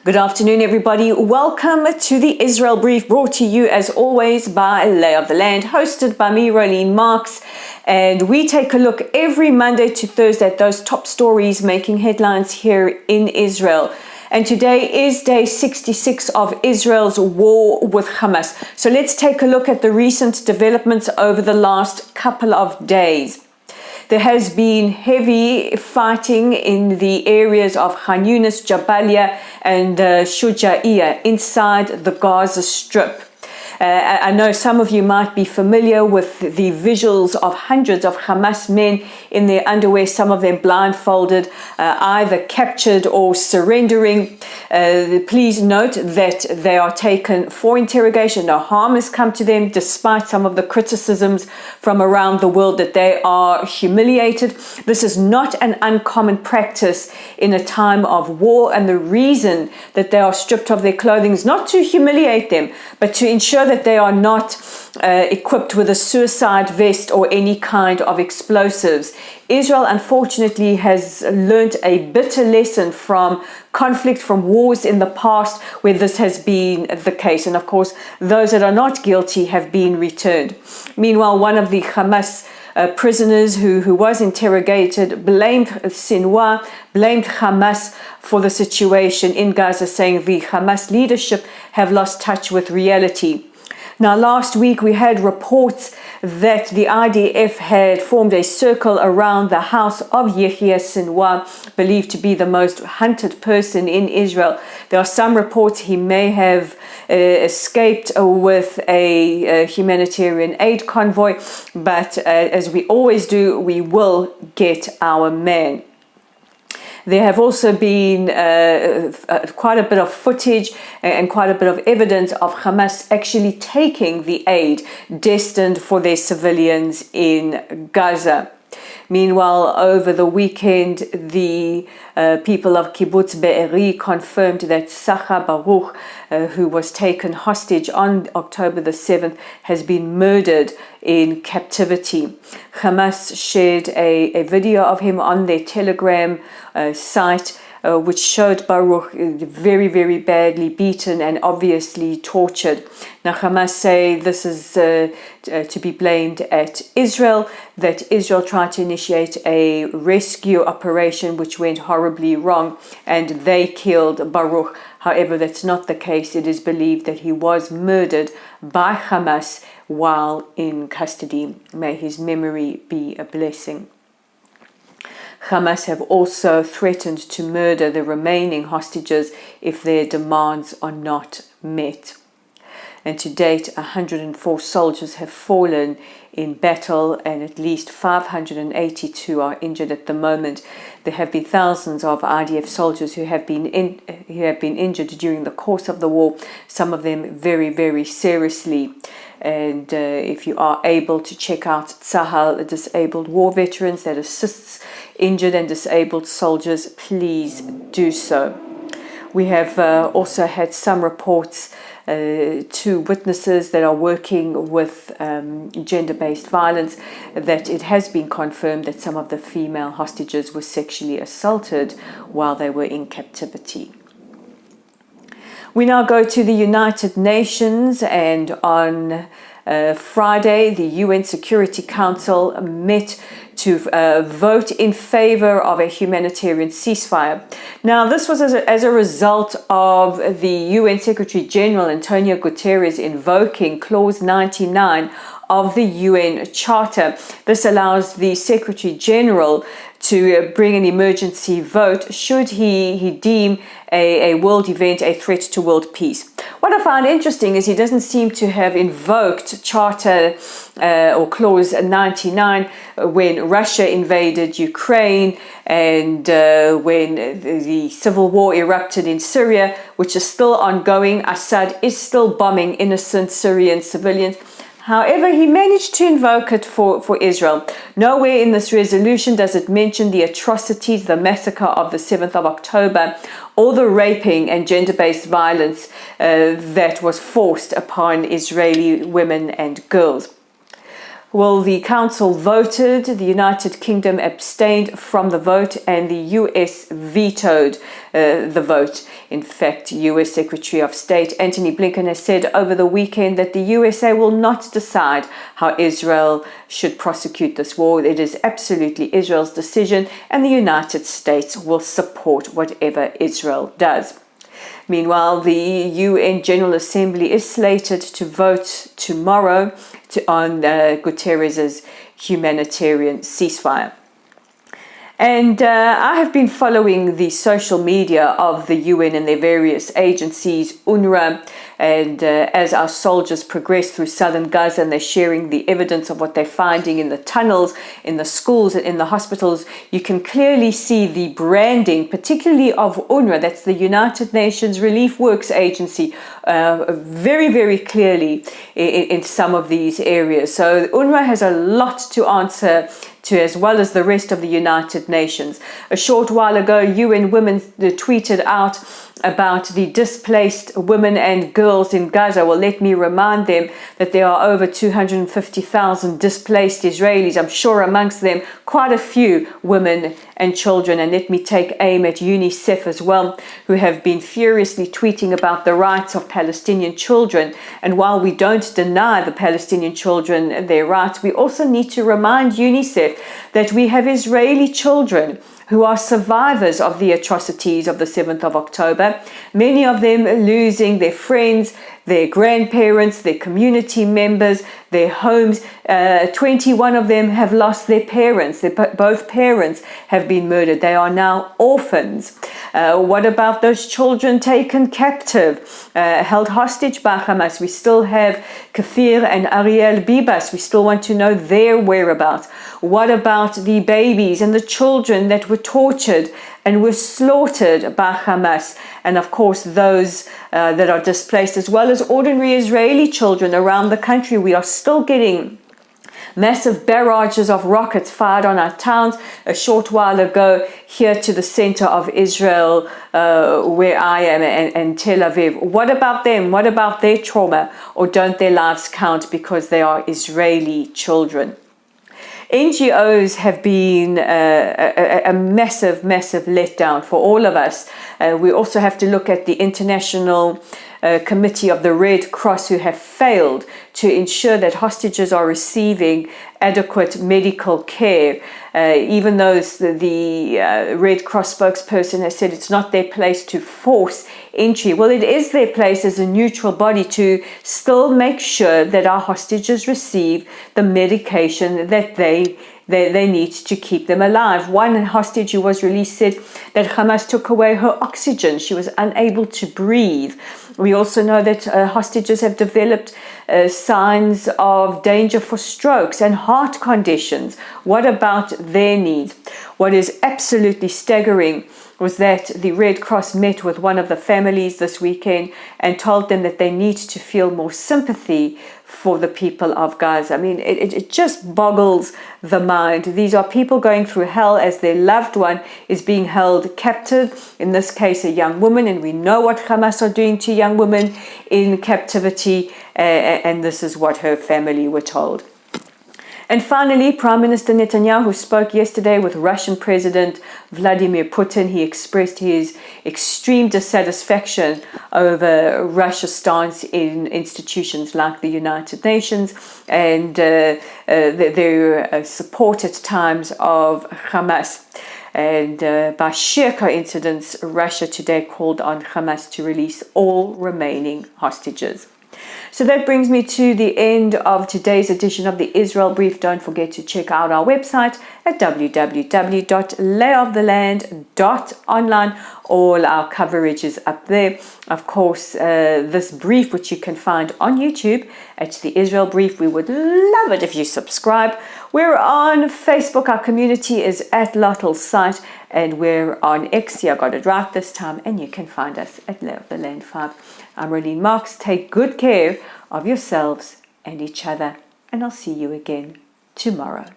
Good afternoon, everybody. Welcome to the Israel Brief, brought to you as always by Lay of the Land, hosted by me, Rolene Marks. And we take a look every Monday to Thursday at those top stories making headlines here in Israel. And today is day 66 of Israel's war with Hamas. So let's take a look at the recent developments over the last couple of days. There has been heavy fighting in the areas of Khan Yunis, Jabalia and Shuja'iyah inside the Gaza Strip. I know some of you might be familiar with the visuals of hundreds of Hamas men in their underwear, some of them blindfolded, either captured or surrendering. Please note that they are taken for interrogation. No harm has come to them, despite some of the criticisms from around the world that they are humiliated. This is not an uncommon practice in a time of war, and the reason that they are stripped of their clothing is not to humiliate them, but to ensure that they are not equipped with a suicide vest or any kind of explosives. Israel, unfortunately, has learned a bitter lesson from conflict, from wars in the past where this has been the case. And of course, those that are not guilty have been returned. Meanwhile, one of the Hamas prisoners who was interrogated blamed Sinwar, blamed Hamas for the situation in Gaza, saying the Hamas leadership have lost touch with reality. Now, last week we had reports that the IDF had formed a circle around the house of Yahya Sinwar, believed to be the most hunted person in Israel. There are some reports he may have escaped with a humanitarian aid convoy, but as we always do, we will get our man. There have also been quite a bit of footage and quite a bit of evidence of Hamas actually taking the aid destined for their civilians in Gaza. Meanwhile, over the weekend, the people of Kibbutz Be'eri confirmed that Sacha Baruch, who was taken hostage on October the 7th, has been murdered in captivity. Hamas shared a video of him on their Telegram site, which showed Baruch very, very badly beaten and obviously tortured. Now, Hamas say this is to be blamed at Israel, that Israel tried to initiate a rescue operation which went horribly wrong and they killed Baruch. However, that's not the case. It is believed that he was murdered by Hamas while in custody. May his memory be a blessing. Hamas have also threatened to murder the remaining hostages if their demands are not met. And to date, 104 soldiers have fallen in battle and at least 582 are injured at the moment. There have been thousands of IDF soldiers who have been injured during the course of the war, some of them very, very seriously. And if you are able to check out Tzahal, Disabled War Veterans, that assists injured and disabled soldiers, please do so. We have also had some reports to witnesses that are working with gender-based violence that it has been confirmed that some of the female hostages were sexually assaulted while they were in captivity. We now go to the United Nations, and on Friday, the UN Security Council met to vote in favor of a humanitarian ceasefire. Now, this was as a result of the UN Secretary General Antonio Guterres invoking Clause 99 of the UN Charter. This allows the Secretary General to bring an emergency vote should he deem a world event a threat to world peace. What I found interesting is he doesn't seem to have invoked Charter or Clause 99 when Russia invaded Ukraine and when the civil war erupted in Syria, which is still ongoing. Assad is still bombing innocent Syrian civilians. However, he managed to invoke it for Israel. Nowhere in this resolution does it mention the atrocities, the massacre of the 7th of October, or the raping and gender-based violence that was forced upon Israeli women and girls. Well, the Council voted, the United Kingdom abstained from the vote, and the US vetoed the vote. In fact, US Secretary of State Antony Blinken has said over the weekend that the USA will not decide how Israel should prosecute this war. It is absolutely Israel's decision, and the United States will support whatever Israel does. Meanwhile, the UN General Assembly is slated to vote tomorrow on Guterres' humanitarian ceasefire. And I have been following the social media of the UN and their various agencies, UNRWA, and as our soldiers progress through southern Gaza and they're sharing the evidence of what they're finding in the tunnels, in the schools, and in the hospitals, you can clearly see the branding, particularly of UNRWA, that's the United Nations Relief Works Agency, very, very clearly in some of these areas. So UNRWA has a lot to answer to, as well as the rest of the United Nations. A short while ago, UN Women tweeted out about the displaced women and girls in Gaza. Well, let me remind them that there are over 250,000 displaced Israelis. I'm sure amongst them quite a few women and children. And let me take aim at UNICEF as well, who have been furiously tweeting about the rights of Palestinian children. And while we don't deny the Palestinian children their rights, we also need to remind UNICEF that we have Israeli children who are survivors of the atrocities of the 7th of October, many of them losing their friends, their grandparents, their community members, their homes. 21 of them have lost their parents. Both parents have been murdered. They are now orphans. What about those children taken captive, held hostage by Hamas? We still have Kafir and Ariel Bibas. We still want to know their whereabouts. What about the babies and the children that were tortured and were slaughtered by Hamas? And of course, those that are displaced, as well as ordinary Israeli children around the country. We are still getting massive barrages of rockets fired on our towns. A short while ago, here to the center of Israel, where I am, and Tel Aviv. What about them? What about their trauma? Or don't their lives count because they are Israeli children? NGOs have been a massive, massive letdown for all of us. We also have to look at the International Committee of the Red Cross, who have failed to ensure that hostages are receiving adequate medical care. Even though the Red Cross spokesperson has said it's not their place to force entry. Well, it is their place as a neutral body to still make sure that our hostages receive the medication that they need to keep them alive. One hostage who was released said that Hamas took away her oxygen. She was unable to breathe. We also know that hostages have developed signs of danger for strokes and heart conditions. What about their needs? What is absolutely staggering was that the Red Cross met with one of the families this weekend and told them that they need to feel more sympathy for the people of Gaza. I mean, it just boggles the mind. These are people going through hell as their loved one is being held captive, in this case a young woman, and we know what Hamas are doing to young women in captivity, and this is what her family were told. And finally, Prime Minister Netanyahu spoke yesterday with Russian President Vladimir Putin. He expressed his extreme dissatisfaction over Russia's stance in institutions like the United Nations and their support at times of Hamas. And by sheer coincidence, Russia today called on Hamas to release all remaining hostages. So that brings me to the end of today's edition of the Israel Brief. Don't forget to check out our website at www.layoftheland.online. All our coverage is up there. Of course, this brief, which you can find on YouTube at the Israel Brief, we would love it if you subscribe. We're on Facebook. Our community is at Lottel's site, and we're on X. I got it right this time, and you can find us at Lay of the Land 5. I'm Rolene Marks. Take good care of yourselves and each other, and I'll see you again tomorrow.